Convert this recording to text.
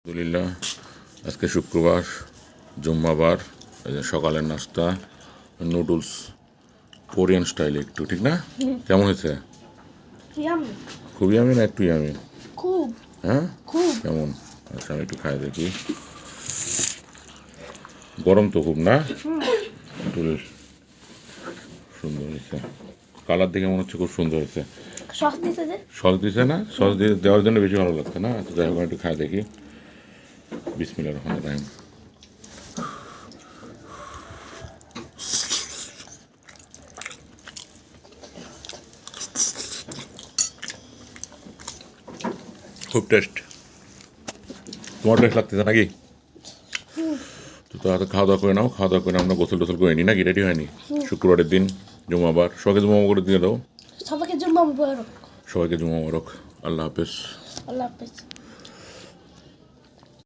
আলহামদুলিল্লাহ আজকে শুক্রবার জুম্মাবার সকালের নাস্তা নুডলস কোরিয়ান স্টাইলে একটু ঠিক না কেমন হয়েছে খুবই আমি না একটু আমি খুব হ্যাঁ খুব কেমন আচ্ছা আমি একটু খাই দেখি গরম তো খুব না একটু সুন্দর হয়েছে কালার দেখে মনে হচ্ছে খুব সুন্দর হয়েছে সস দিতে দে সস দিছে না সস দিয়ে দেওয়ার জন্য বেশি ভালো লাগছে না তো যাই হোক একটু খাই দেখি বিসমিল্লাহির রহমানির রহিম খুব টেস্ট তোমার টেস্ট লাগতেছে নাকি তো তাহলে খাওয়া দাওয়া করে নাও খাওয়া দাওয়া করে আমরা গোসল টোসল করে নিই নাকি রেডি হয়নি শুক্রবারের দিন জুমাবার সবাইকে জুমা করে দিয়ে দাও সবাইকে জুম্মা মুবারক সবাইকে জুমা মোবারক আল্লাহ হাফেজ আল্লাহ হাফেজ